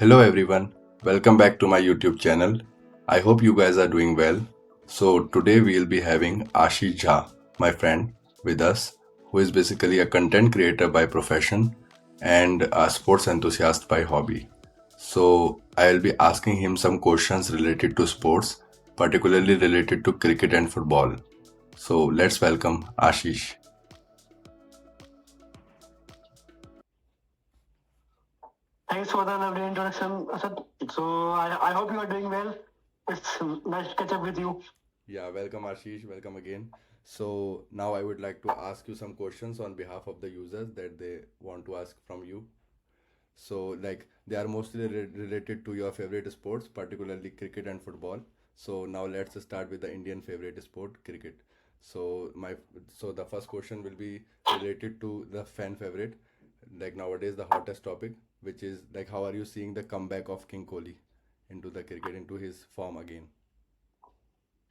Hello everyone, welcome back to my YouTube channel. I hope you guys are doing well. So today we'll be having Ashish Jha, my friend, with us, who is basically a content creator by profession and a sports enthusiast by hobby. So I'll be asking him some questions related to sports, particularly related to cricket and football. So let's welcome Ashish. Thanks for the lovely introduction, Asad. So I hope you are doing well. It's nice to catch up with you. Yeah, welcome Ashish, welcome again. So now I would like to ask you some questions on behalf of the users that they want to ask from you. So like they are mostly related to your favorite sports, particularly cricket and football. So now let's start with the Indian favorite sport, cricket. So my so the first question will be related to the fan favorite, like nowadays the hottest topic, which is like how are you seeing the comeback of King Kohli into the cricket, into his form again?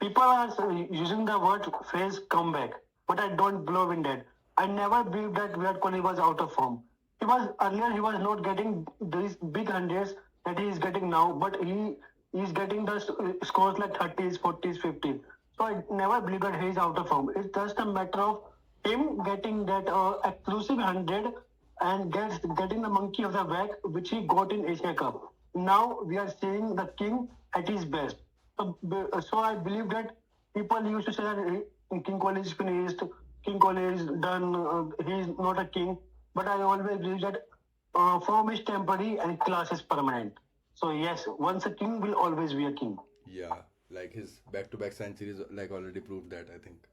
People are using the word phrase comeback, but I don't believe in that. I never believed that Virat Kohli was out of form. He was earlier he was not getting these big hundreds that he is getting now, but he is getting the scores like 30s, 40s, 50s. So I never believe that he is out of form. It's just a matter of him getting that exclusive 100 and getting the monkey of the back which he got in Asia Cup. Now we are seeing the king at his best. So I believe that people used to say that King Kohli is finished, King Kohli is done, he is not a king. But I always believe that form is temporary and class is permanent. So yes, once a king will always be a king. Yeah, like his back-to-back centuries like already proved that, I think.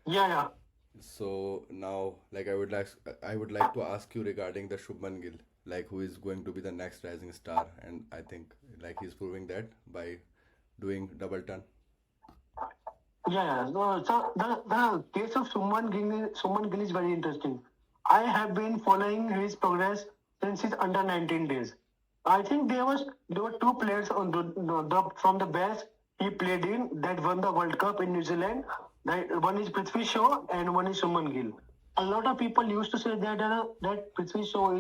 Yeah, yeah. So now, like I would like to ask you regarding the Shubman Gill, like who is going to be the next rising star, and I think like he's proving that by doing double turn. Yeah, yeah. So the case of Suman Gill is very interesting. I have been following his progress since his under 19 days. I think there were two players on from the best he played in that won the World Cup in New Zealand. That one is Prithvi Shaw and one is Suman Gill. A lot of people used to say that Prithvi Shaw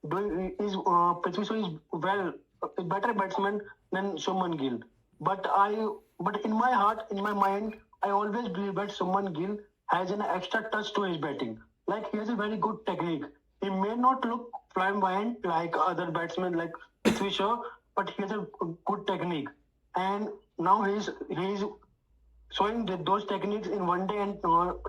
Prithvi Shaw is well a better batsman than Suman Gill. But but in my heart, in my mind, I always believe that Suman Gill has an extra touch to his batting. Like he has a very good technique. He may not look flamboyant like other batsmen like Prithvi Shaw, but he has a good technique. And now he's showing those techniques in one day and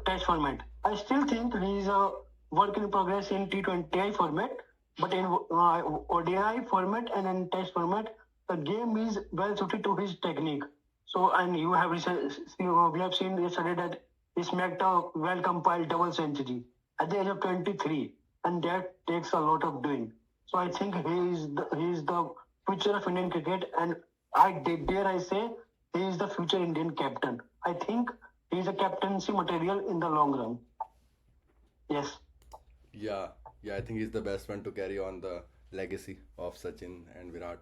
test format. I still think he is a work in progress in T20I format, but in ODI format and in test format, the game is well suited to his technique. So, and we have seen yesterday that he smacked a well compiled double century at the age of 23, and that takes a lot of doing. So, I think he is the future of Indian cricket, and dare I say he is the future Indian captain. I think he is a captaincy material in the long run. Yes. Yeah, yeah, I think he's the best one to carry on the legacy of Sachin and Virat.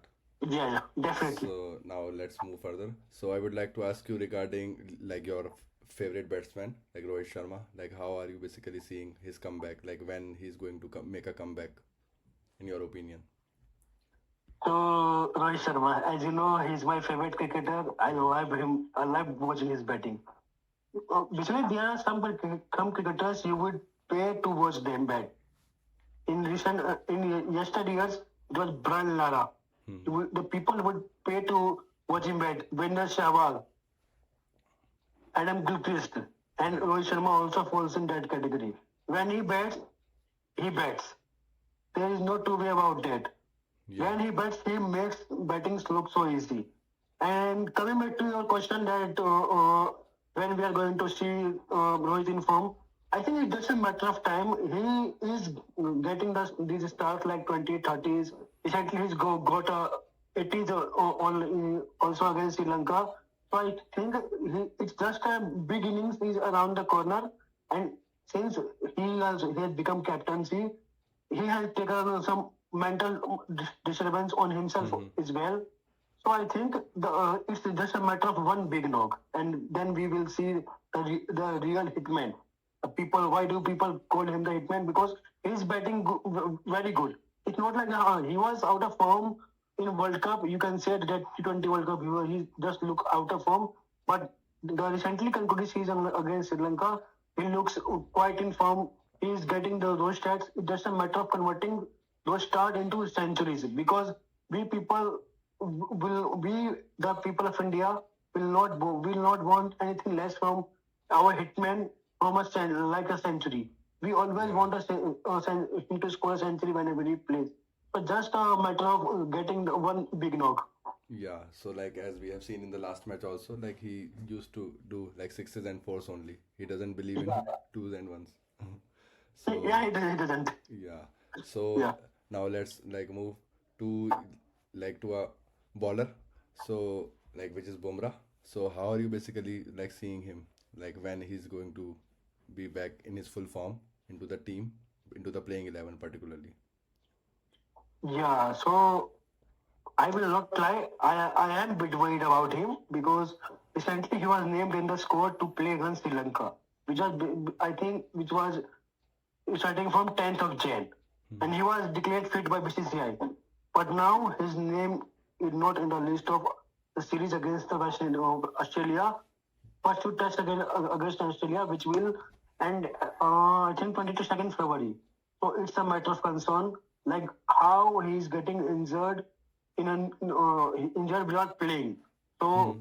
Yeah, yeah, definitely. So now let's move further. So I would like to ask you regarding like your favorite batsman, like Rohit Sharma. Like how are you basically seeing his comeback? Like when he's going to make a comeback, in your opinion? So Rohit Sharma, as you know, he's my favorite cricketer. I love him. I love watching his batting. Basically, there are some cricketers you would pay to watch them bat. In yesterday years, it was Brian Lara. Hmm. The people would pay to watch him bat. Winder Shahwal, Adam Gilchrist, and Yeah, Rohit Sharma also falls in that category. When he bats, he bats. There is no two way about that. yeah, When he bats, he makes batting look so easy. And coming back to your question that when we are going to see Rohit in form, I think it's just a matter of time. He is getting these starts like 20, 30s. Recently, got a 80s also against Sri Lanka. So I think it's just a big innings is around the corner. And since he has become captaincy, he has taken some mental disturbance on himself hmm, as well. So I think it's just a matter of one big knock, and then we will see the real hitman. Why do people call him the hitman? Because he's batting very good. It's not like he was out of form in World Cup, you can say that T20 World Cup, he just look out of form. But the recently concluded season against Sri Lanka, he looks quite in form. He is getting those stats. It's just a matter of converting those stats into centuries because we people we the people of India will not want anything less from our hitman from like a century. We always Yeah. want him to score a century whenever he plays. So just a matter of getting the one big knock. Yeah, so like as we have seen in the last match also, like he used to do like sixes and fours only. He doesn't believe in Yeah, twos and ones. So yeah, it doesn't. yeah, so Yeah. now let's like move to like to a bowler. So like which is Bumrah. So how are you basically like seeing him? Like when he's going to be back in his full form into the team, into the playing 11 particularly. Yeah, so I will not lie. I am a bit worried about him because recently he was named in the squad to play against Sri Lanka, which was I think which was starting from 10th of Jan, and he was declared fit by BCCI. But now his name is not in the list of the series against the Australia. First two test against Australia, which will end I think 22nd February. So it's a matter of concern, like how he's getting injured in an injured without playing. So Hmm.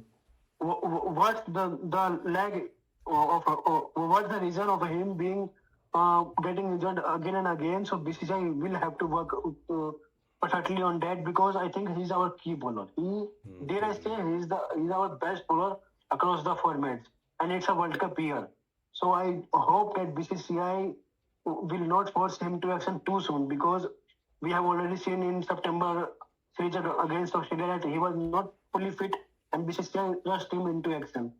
what's the lag of what's the reason of him being getting injured again and again? So BCCI will have to work perfectly on that because I think he's our key bowler. He dare I say Totally. he's our best bowler across the formats, and it's a World Cup year. So I hope that BCCI will not force him to action too soon because we have already seen in September series against Australia that he was not fully fit and BCCI rushed him into action.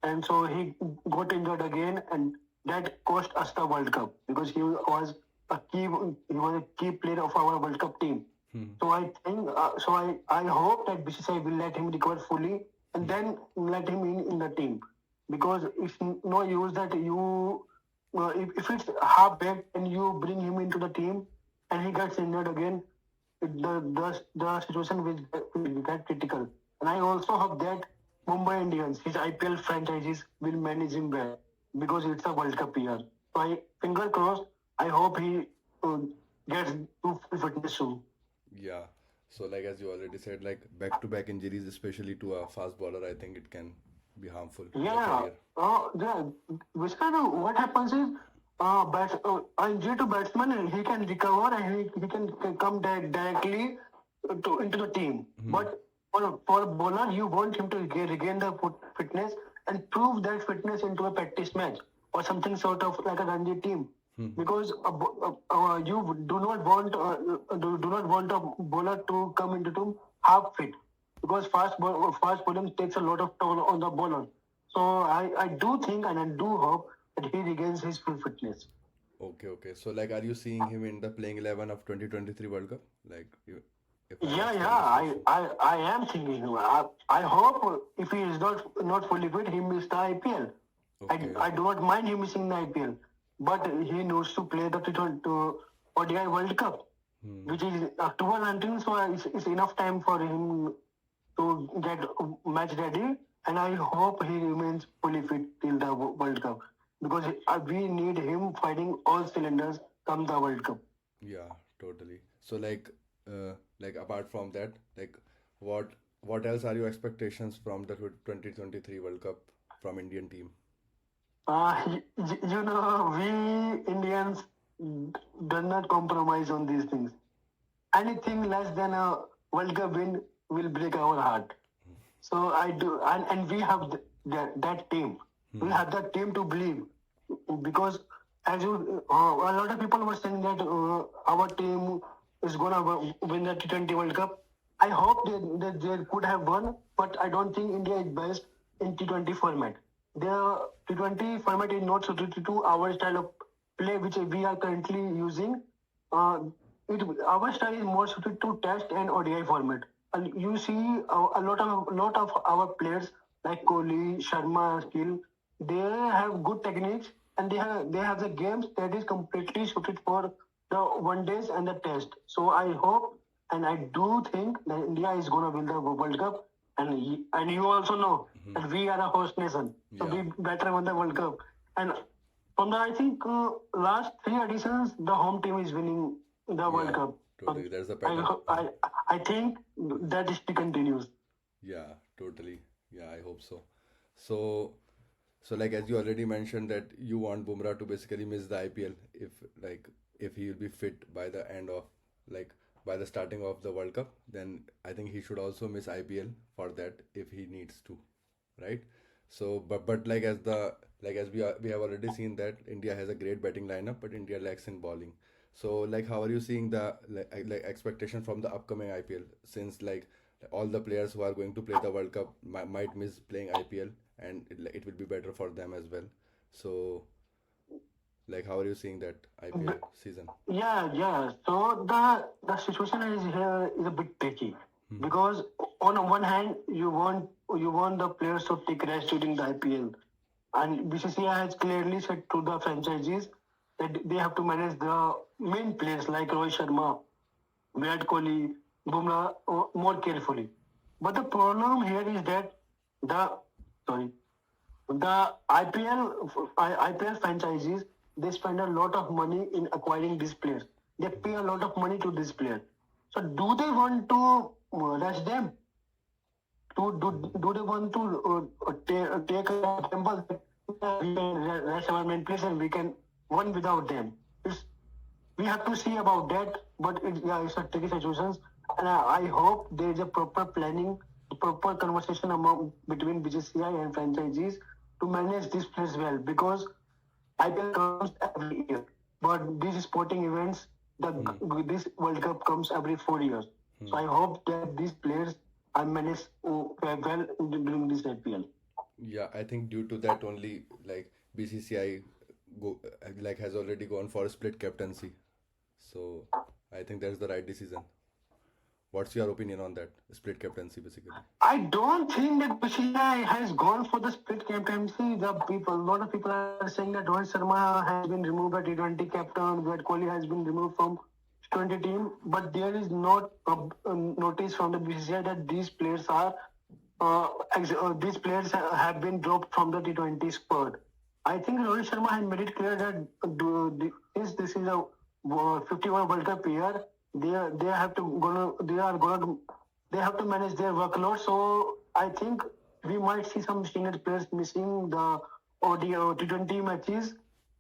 And so he got injured again, and that cost us the World Cup because he was a key player of our World Cup team. Hmm. So I think I hope that BCCI will let him recover fully and Hmm. then let him in the team because it's no use that you if it's half baked and you bring him into the team and he gets injured again, the situation will get critical. And I also hope that Mumbai Indians, his IPL franchises, will manage him well because it's a World Cup year. So I finger crossed. I hope he uh, gets to full fitness soon. Yeah. So like as you already said, like back-to-back injuries, especially to a fast bowler, I think it can be harmful to the Yeah, career. yeah. Basically, what happens is, injury to batsman, he can recover and he can come directly into the team. Hmm. But for a bowler, you want him to regain the fitness and prove that fitness into a practice match or something sort of like a Ranji team. Hmm. Because you do not want a bowler to come into team half fit because fast bowling takes a lot of toll on the bowler. So I do think and I do hope that he regains his full fitness. Okay, okay. So like, are you seeing him in the playing 11 of 2023 World Cup? Like, if I Yeah, ask yeah, on this question. I am thinking. I hope if he is not fully fit, he miss the IPL. Okay. I do not mind him missing the IPL, but he needs to play the T20 ODI World Cup, Hmm. which is October 19th. So it's enough time for him to get match ready, and I hope he remains fully fit till the World Cup because we need him fighting all cylinders come the World Cup. Yeah, totally. So like apart from that, like what what else are your expectations from the 2023 World Cup from Indian team? We Indians do not compromise on these things. Anything less than a World Cup win will break our heart. So I do, and we have that team. We Hmm. have that team to believe because as you, a lot of people were saying that our team is gonna win the T20 World Cup. I hope they could have won, but I don't think India is best in T20 format. The T20 format is not suited to our style of play, which we are currently using. Uh, our style is more suited to Test and ODI format. And you see a lot of our players like Kohli, Sharma, Gill, they have good techniques and they have the games that is completely suited for the one days and the test. So I hope and I do think that India is going to win the World Cup. And you also know that we are a host nation, so Yeah, we better win the World Cup. And from the I think last three editions, the home team is winning the World yeah, Cup. So totally. There's a I pattern. ho- I think that history continues. Yeah, totally. Yeah, I hope so. So, so like as you already mentioned that you want Bumrah to basically miss the IPL if like if he will be fit by the end of like by the starting of the World Cup, then I think he should also miss IPL for that if he needs to, right? So, but like as the like as we have already seen that India has a great batting lineup, but India lacks in bowling. So, like, how are you seeing the like expectation from the upcoming IPL since like all the players who are going to play the World Cup might miss playing IPL, and it will be better for them as well. So, like, how are you seeing that IPL season? Yeah, yeah. So the situation is here is a bit tricky because on one hand you want the players to take rest during the IPL, and BCCI has clearly said to the franchises that they have to manage the main players like Rohit Sharma, Virat Kohli, Bumrah more carefully. But the problem here is that the sorry the IPL franchises, they spend a lot of money in acquiring these players. They pay a lot of money to these players. So do they want to rush them? Do they want to take a gamble that we can rush our main players and we can win without them? It's, we have to see about that. But it's a tricky situation, and I hope there is a proper planning, proper conversation among between BCCI and franchisees to manage these players well because IPL comes every year, but these sporting events, this World Cup comes every 4 years. So I hope that these players are managed well during this IPL. Yeah, I think due to that only like BCCI go like has already gone for a split captaincy. So I think that's the right decision. What's your opinion on that split captaincy basically? I don't think that BCCI has gone for the split captaincy. A lot of people are saying that Rohit Sharma has been removed as T20 captain, Virat Kohli has been removed from T20 team, but there is not a notice from the BCCI that these players have been dropped from the T20 squad. I think Rohit Sharma has made it clear that since this is a 51 World Cup year, they have to gonna they are gonna they have to manage their workload. So I think we might see some senior players missing the ODI T20 matches,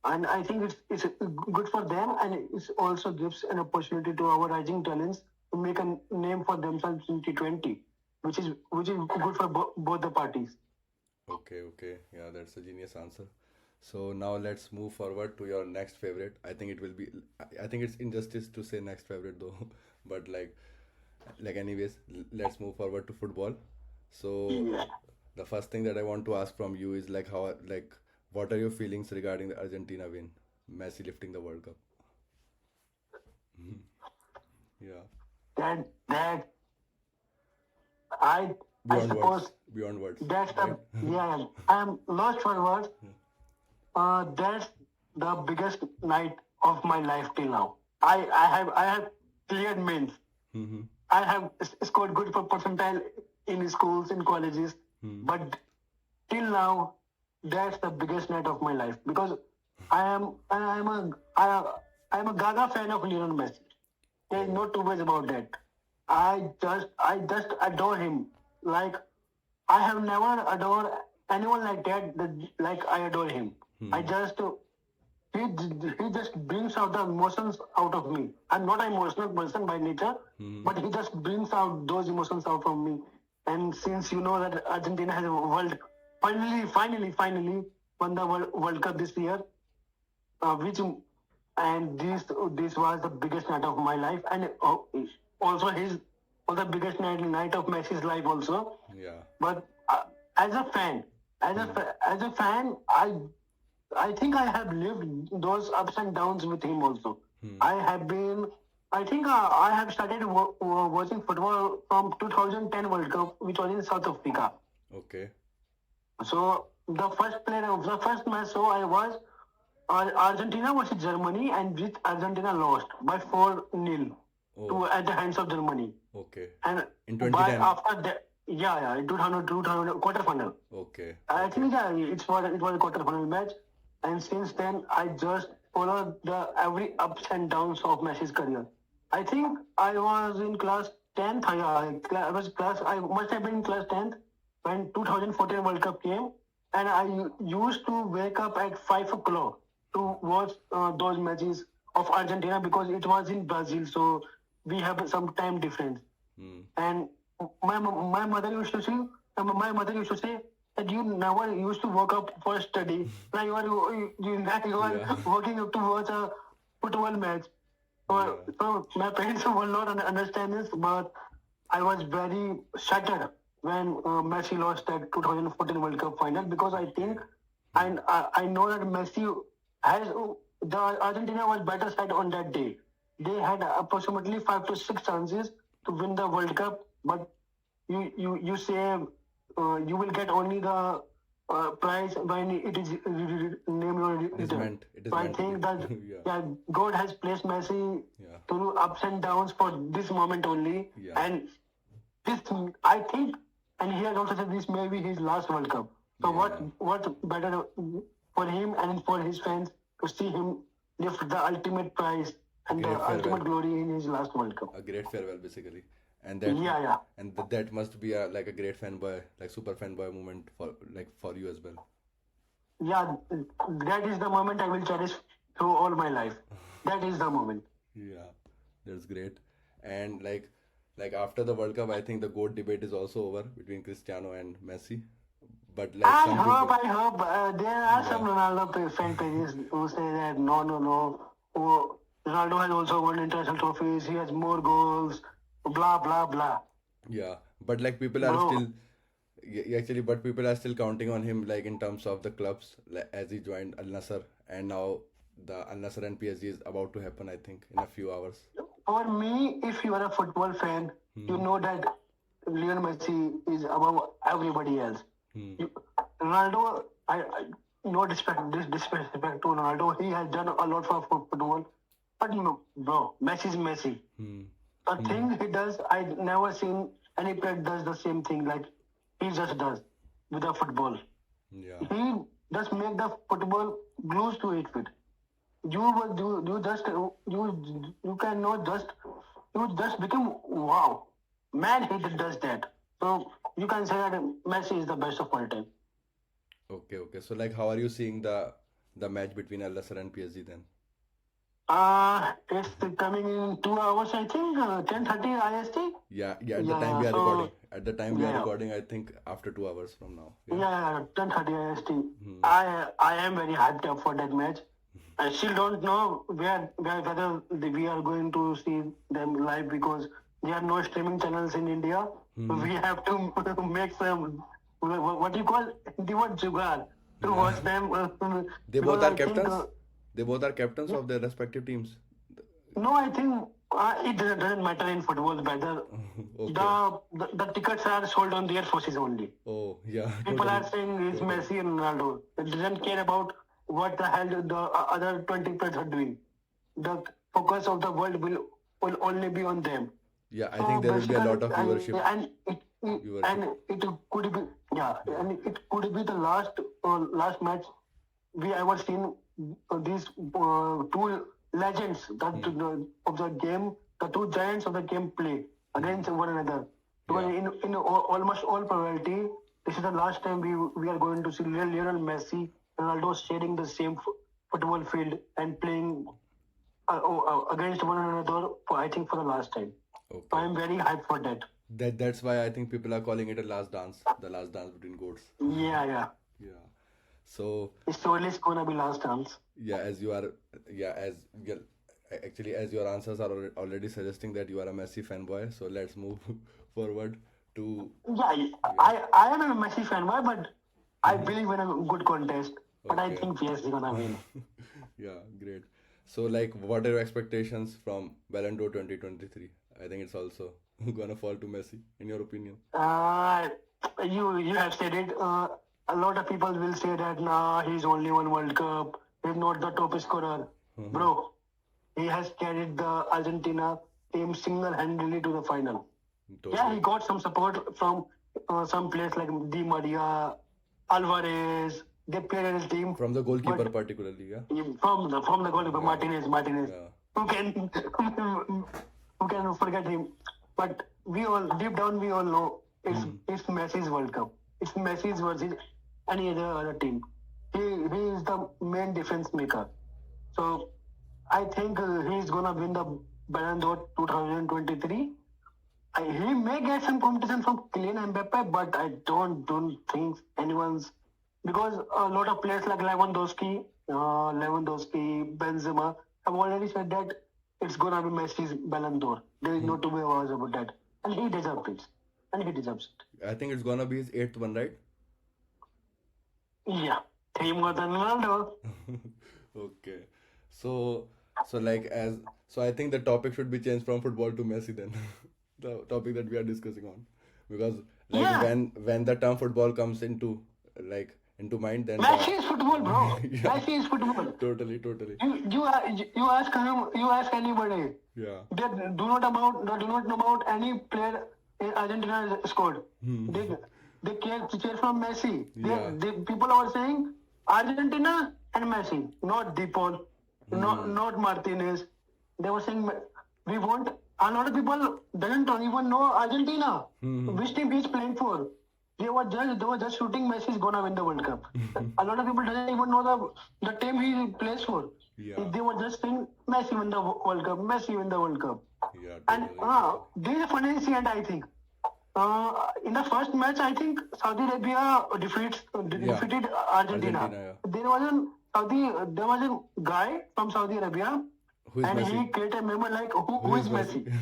and I think it's good for them, and it also gives an opportunity to our rising talents to make a name for themselves in T20, which is good for both the parties. Okay, okay. Yeah, that's a genius answer. So now let's move forward to your next favorite. I think it will be I think it's injustice to say next favorite though. But like anyways, let's move forward to football. So Yeah. the first thing that I want to ask from you is like how like what are your feelings regarding the Argentina win? Messi lifting the World Cup. Yeah. That I Beyond words. suppose Beyond words. that's Right? the yeah. I'm lost for words. That's the biggest night of my life till now. I have cleared mains. Mm-hmm. I have scored good for percentile in schools, in colleges, but till now, that's the biggest night of my life because I am a I am a Gaga fan of Lionel Messi. There's Oh. no two ways about that. I just adore him. Like I have never adored anyone like that, like I adore him. I just he just brings out the emotions out of me. I'm not an emotional person by nature, but he just brings out those emotions out from me. And since you know that Argentina has a finally won the World Cup this year, which and this was the biggest night of my life, and also his was the biggest night of Messi's life also. Yeah. But as a fan, as a fan, I think I have lived those ups and downs with him also. I have been. I think I have started watching football from 2010 World Cup, which was in South Africa. Okay. So the first player of the first match, so I was Argentina versus Germany, and which Argentina lost by 4-0. Oh, at the hands of Germany. okay. And In by 2010. after that, yeah, 2000 quarter final. Okay, I okay. think yeah, it was a quarter final match, and since then I just followed the every ups and downs of Messi's career. I think I was in class 10th. I was class. I must have been in class 10th when 2014 World Cup came, and I used to wake up at 5 o'clock to watch those matches of Argentina because it was in Brazil, so we have some time difference. Hmm. And my mother used to say, my mother used to say that you never used to wake up for study. Now you are Yeah. waking up to watch a football match. So, Yeah. so my parents will not understand this, but I was very shattered when Messi lost that 2014 World Cup final because I think Okay. Hmm. and I know that Messi has the Argentina was better side on that day. They had approximately 5 to 6 chances to win the World Cup, but you say you will get only the prize when it is named or It is written. meant. It is So I meant to be. think that Yeah. yeah, God has placed Messi Yeah. through ups and downs for this moment only, Yeah. and this I think, and he has also said this may be his last World Cup. So Yeah. what better for him and for his fans to see him lift the ultimate prize A and the great farewell. ultimate glory in his last World Cup. A great farewell, basically. And Yeah, yeah, that must be a like a great fanboy, like super fanboy moment for you as well. yeah. That is the moment I will cherish through all my life. That is the moment. Yeah, that's great. And like after the World Cup, I think the GOAT debate is also over between Cristiano and Messi. But like I some hope, people, I hope there are some yeah, Ronaldo fan pages who say that no, no, no. Oh, Ronaldo has also won international trophies. He has more goals. Blah blah blah. yeah. But like people are Bro, still, yeah, actually, but people are still counting on him like in terms of the clubs, like, as he joined Al Nassr, and now the Al Nassr and PSG is about to happen. I think in a few hours. for me, if you are a football fan, you Hmm. know that Lionel Messi is above everybody else. Hmm. You, Ronaldo, no disrespect to Ronaldo. He has done a lot for football, but no, bro, Messi is Messi. Hmm. The Hmm. thing he does, I never seen any player does the same thing like he just does with the football. Yeah. He just make the football glues to it with. You just you cannot just you just become wow man. He does that. So you can say that Messi is the best of all time. Okay. Okay. So like, how are you seeing the match between Al Nassr and PSG then? It's coming in 2 hours, I think. 10:30 IST. Yeah. Yeah. At the time Yeah. we are recording. So At the time we are yeah. recording, I think after 2 hours from now. Yeah. Yeah, 10:30 IST. Hmm. I am very hyped up for that match. I still don't know whether we are going to see them live because there are no streaming channels in India. Hmm. We have to make some what you call the word jugaad to Yeah. watch them They both because are I think captains. They both are captains of their respective teams. no, I think it doesn't matter in football. Better Okay. the tickets are sold on their forces only. Oh, yeah, People are totally, saying it's totally. Messi and Ronaldo. It doesn't care about what the hell the other 20 players are doing. The focus of the world will only be on them. Yeah, I So think there will be a basically, lot of viewership. and Viewership. it could be yeah, Yeah. and it could be the last match we ever seen these two legends Hmm. of the game, the two giants of the game play Hmm. against one another. Because Yeah. almost all probability, this is the last time we are going to see Lionel Messi, Ronaldo sharing the same football field and playing against one another for I think for the last time. So I Okay. am very hyped for that. That's why I think people are calling it a last dance, the last dance between goats. Yeah, yeah. Yeah. So It's surely gonna be last dance. yeah, as you are, yeah, as yeah, actually as your answers are already suggesting that you are a Messi fanboy. So let's move forward to Yeah, yeah. I am a Messi fan, but I Hmm. believe in a good contest. But I Okay. think PSG gonna win. Yeah, great. So, like, what are your expectations from Ballon d'Or 2023? I think it's also gonna fall to Messi, in your opinion. Uh, you have said it. A lot of people will say that nah, he's only won World Cup. He's not the top scorer, Uh-huh. bro. He has carried the Argentina team single-handedly to the final. Yeah, he Totally. got some support from some players like Di Maria, Alvarez. They played in his team, From the goalkeeper but particularly, yeah. from the goalkeeper Yeah. Martinez, Yeah. who can who can forget him? But we all deep down we all know Hmm. it's Messi's World Cup. It's Messi's versus any other team. He is the main difference maker. So I think he's gonna win the Ballon d'Or 2023. He may get some competition from Kylian Mbappe, but I don't think anyone's because a lot of players like Lewandowski, Benzema have already said that it's gonna be Messi's Ballon d'Or. There is no two ways about that, and he deserves it, and he deserves it. I think it's gonna be his eighth one, right? Yeah, three more than Ronaldo. Okay. So like as so I think the topic should be changed from football to Messi then. The topic that we are discussing on. Because like Yeah, when the term football comes into like into mind then Messi is football, bro. yeah, Messi is football. totally. You ask him, you ask anybody. Yeah. They do not know about any player in Argentina squad. They they cheer from Messi. Yeah. They people are saying Argentina and Messi, not De Paul, not Martinez. They were saying we want. A lot of people doesn't even know Argentina. Which team he's playing for? They were just shooting Messi is gonna win the World Cup. A lot of people doesn't even know the team he plays for. Yeah. They were just saying Messi win the World Cup, Messi win the World Cup. Yeah, And totally. this is a funny incident, I think. In the first match, I think Saudi Arabia defeated Argentina. Argentina, yeah. There was a guy from Saudi Arabia, Who is and he Messi? created a meme like who Who is is Messi? Messi?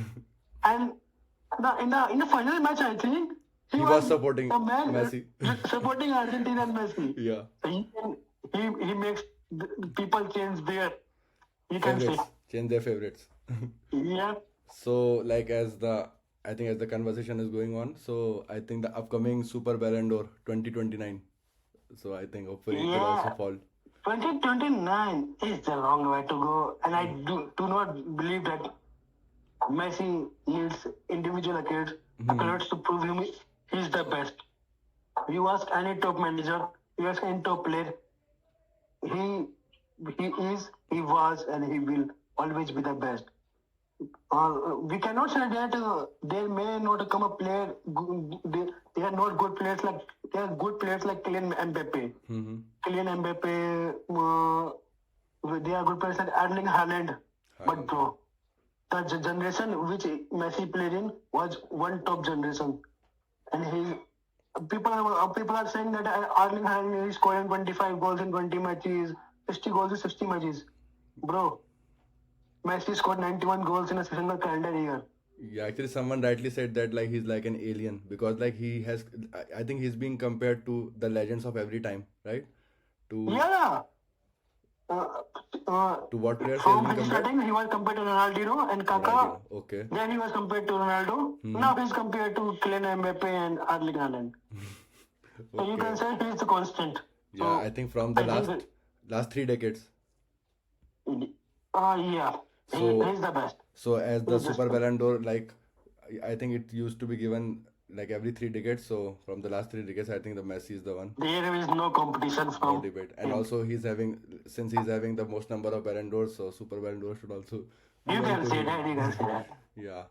And in the final match, I think He was supporting the man Messi. supporting Argentina and Messi. Yeah. So he makes people change their, you can say, Favorites. Change their favorites. yeah. So like I think as the conversation is going on, so I think the upcoming Super Ballon d'Or 2029. So I think hopefully it will also Yeah. fall. 2029 is the long way to go, and I do not believe that Messi needs individual accolades to prove him he's the best. You ask any top manager, you ask any top player, he he was, and he will always be the best. We cannot say that there may not come a player. They are not good players like they are good players like Kylian Mbappe. Mm-hmm. Kylian Mbappe, they are good players like Erling Haaland. But bro, the generation which Messi played in was one top generation, and people are saying that Erling Haaland is scoring 25 goals in 20 matches, 60 goals in 60 matches. Bro, Messi scored 91 goals in a single calendar year. Yeah, actually someone rightly said that like he's like an alien because like he has I think he's being compared to the legends of every time, right? To Yeah. Uh, what players he has from been his compared? starting, he was compared to Ronaldinho and Kaká. Ronaldinho. Okay. Then he was compared to Ronaldo. Now he's compared to Kylian Mbappe and Erling Haaland. So you Okay. can say he's the constant. Yeah, I think from the I think last 3 decades. yeah, So he's the best. so as the He's just Super Ballon d'Or, like I think it used to be given like every 3 decades. So from the last 3 decades, I think the Messi is the one. There is no competition No from debate. And him. also since he's having the most number of Ballon d'Ors, so Super Ballon d'Or should also You belong can to say him. that. You can say that. Yeah.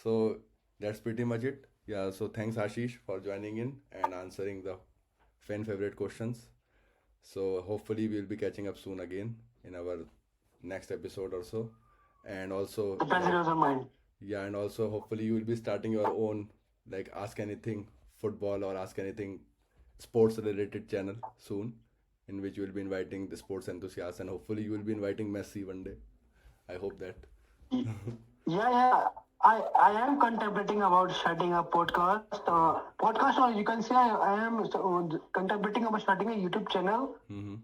So that's pretty much it. Yeah. So thanks Ashish for joining in and answering the fan favorite questions. So hopefully we'll be catching up soon again in our next episode or so. And also The pleasure was mine. yeah, and also hopefully you will be starting your own like Ask Anything football or Ask Anything sports related channel soon, in which you will be inviting the sports enthusiasts and hopefully you will be inviting Messi one day. I hope that. Yeah. I am contemplating about starting a podcast, or you can say I am contemplating about starting a YouTube channel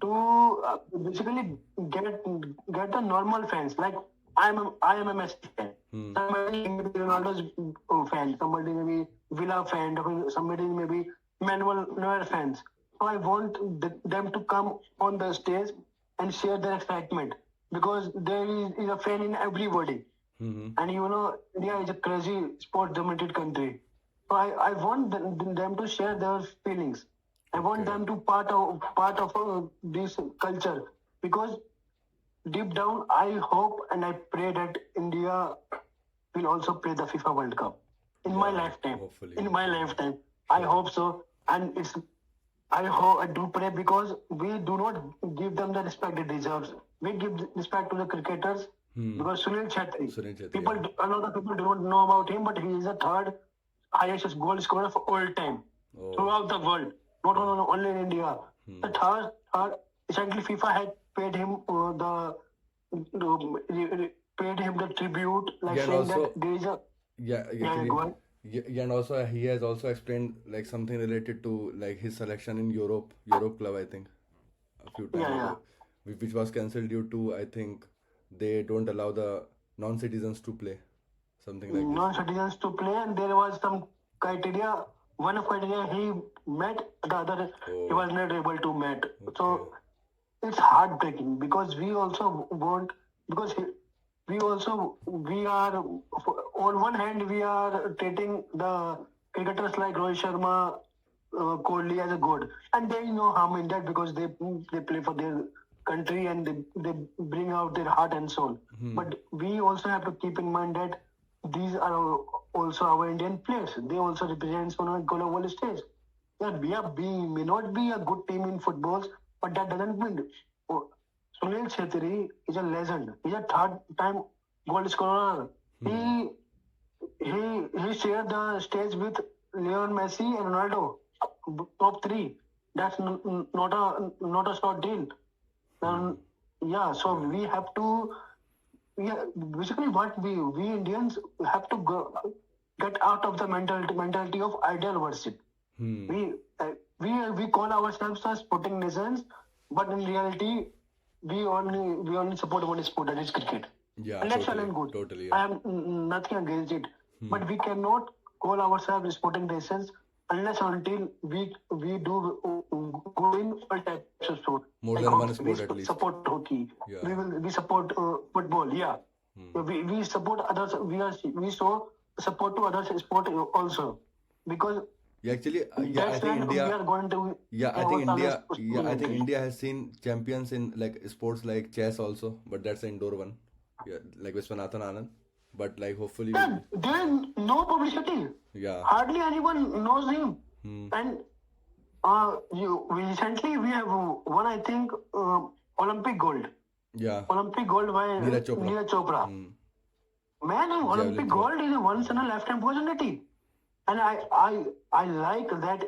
to basically get the normal fans. Like I am a Messi fan. Somebody may be Ronaldo's fan. Somebody may be Villa fan. Somebody may be Manuel Neuer fans. So I want them to come on the stage and share their excitement because there is a fan in everybody. Mm-hmm. And India is a crazy sport dominated country. So I want them to share their feelings. I want Okay. them to part of this culture, because deep down I hope and I pray that India will also play the FIFA World Cup in my Yeah. lifetime. Hopefully. In my Hopefully. Yeah. lifetime, I Sure. hope so, and I hope I do pray, because we do not give them the respect they deserve. We give respect to the cricketers, Hmm. because Sunil Chhetri, Sunil Chhetri. Yeah. a lot of people do not know about him, but he is the third highest goal scorer of all time Oh. throughout the world, not Yeah. only in India. The Hmm. third, essentially FIFA had paid him paid him the tribute, like Yeah, and saying that also, there is a yeah, yeah, actually, go on. yeah, and also he has also explained like something related to like his selection in Europe club, I think, a few time Yeah, yeah. ago, which was cancelled due to, I think, they don't allow the non-citizens to play, something like this. Non-citizens to play, and there was some criteria. One of criteria he met, the other he Oh, was not able to meet. okay. So it's heartbreaking, because we also want, because we also we are, on one hand we are treating the cricketers like Rohit Sharma, Kohli as a god, and there is no harm in that, because they play for their country, and they bring out their heart and soul. Hmm. But we also have to keep in mind that these are also our Indian players. They also represent on a global stage. Yeah, may not be a good team in footballs, but that doesn't mean. Oh, Sunil Chhetri is a legend. He's a third-time goal scorer. Hmm. He he shared the stage with Leon Messi and Ronaldo, top three. That's not a short deal. Hmm. And yeah, so Yeah. we have to, yeah, basically what we Indians have to get out of the mentality of idol worship. Hmm. We uh, we call ourselves as sporting nations, but in reality, we only support one sport, that is cricket, Yeah, and that's well totally, and good. totally. Yeah. I am nothing against it, Hmm. but we cannot call ourselves sporting nations unless until we do go in all types of sport, More like than one hockey. We sport at least. support hockey. Yeah. We support football. Yeah, Hmm. we support others. We show support to others sport also, because Yeah, actually, yeah, I that's think when we India. are going to Yeah, I think our India. Yeah, I think entry. India has seen champions in like sports like chess also, but that's an indoor one. Yeah, like Viswanathan Anand. But like hopefully we. Yeah, there is no publicity. Yeah. Hardly anyone knows him. Hmm. And recently we have won, I think, Olympic gold. Yeah. Olympic gold by Neeraj Chopra. Neeraj Chopra. Hmm. Man, Javelin Olympic throw. gold is a once in a lifetime opportunity. And I like that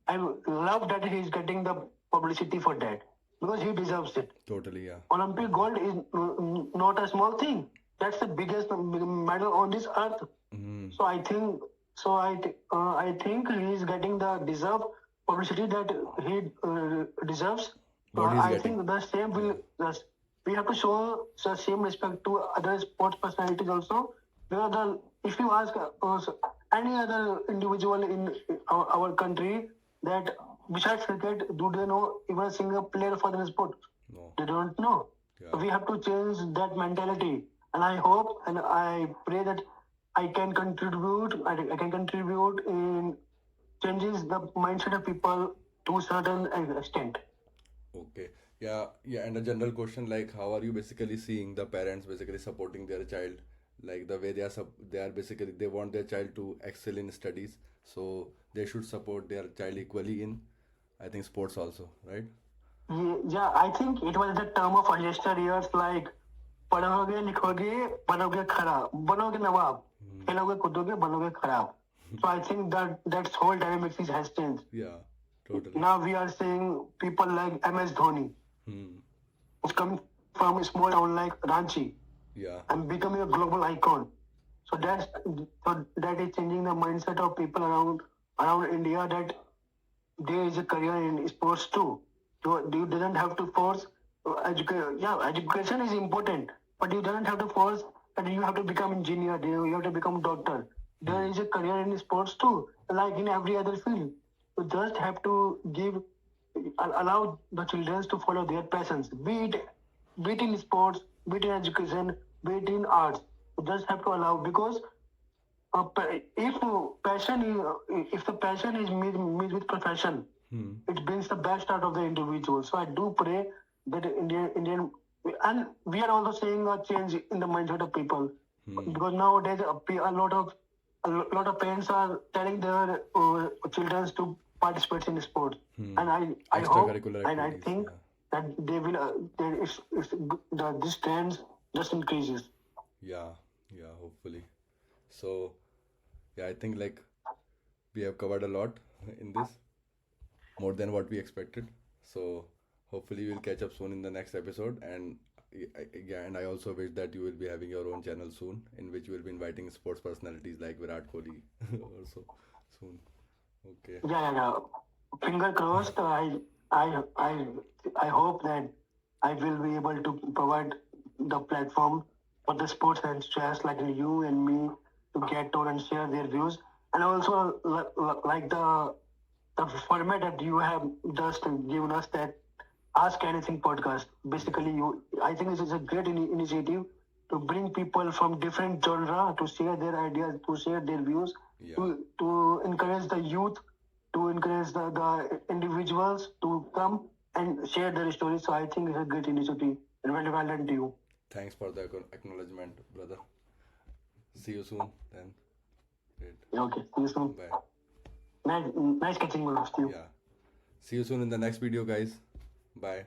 I love that he's getting the publicity for that, because he deserves it. Totally. Yeah. Olympic gold is not a small thing. That's the biggest medal on this earth. Hmm. So I think he is getting the deserved publicity that he deserves. So What he's I getting. think the same Yeah. we have to show the same respect to other sports personalities also. Because if you ask any other individual in our country that besides cricket, do they know even a single player for the sport? No. They don't know. Yeah. We have to change that mentality, and I hope and I pray that I can contribute in changes the mindset of people to a certain extent. Okay. Yeah, yeah, and a general question like how are you basically seeing the parents basically supporting their child? Like the way they are basically they want their child to excel in studies, so they should support their child equally in I think sports also, right? Yeah, I think it was the term of yesteryears, like पढ़ोगे लिखोगे बनोगे खराब बनोगे नवाब Hmm. खेलोगे कूदोगे बनोगे खराब. So I think that whole dynamics has changed. Yeah, totally. Now we are seeing people like MS Dhoni, Hmm. who's coming from a small town like Ranchi Yeah. and becoming a global icon. So that is changing the mindset of people around India, that there is a career in sports too. You doesn't have to force education. Yeah, education is important, but you don't have to force that you have to become engineer. You have to become doctor. There Hmm. is a career in sports too, like in every other field. You just have to allow the children to follow their passions. Be it in sports, be it in education, be it in arts. just have to allow, because if the passion is mixed with profession, Hmm. it brings the best out of the individual. So I do pray that Indian, and we are also seeing a change in the mindset of people, Hmm. because nowadays a lot of parents are telling their children to participate in sports, Hmm. and I hope Extracurricular and I activities. think Yeah. that they will this trend just increases. Yeah. Yeah. Hopefully. So yeah, I think like we have covered a lot in this, more than what we expected. So hopefully we'll catch up soon in the next episode. And yeah, and I also wish that you will be having your own channel soon, in which you will be inviting sports personalities like Virat Kohli also soon. Okay. Yeah, yeah, yeah. Finger crossed. I, I, I hope that I will be able to provide the platform for the sports enthusiasts like you and me to get on and share their views. And also like the format that you have just given us, that Ask Anything podcast. Yes. Basically, I think this is a great initiative to bring people from different genre to share their ideas, to share their views, Yeah. to encourage the youth, to encourage the individuals to come and share their stories. So I think it's a great initiative, and well done to you. Thanks for the acknowledgement, brother. See you soon then. Great. Okay, see you soon. Bye. Nice catching up with you. Yeah. See you soon in the next video, guys. Bye.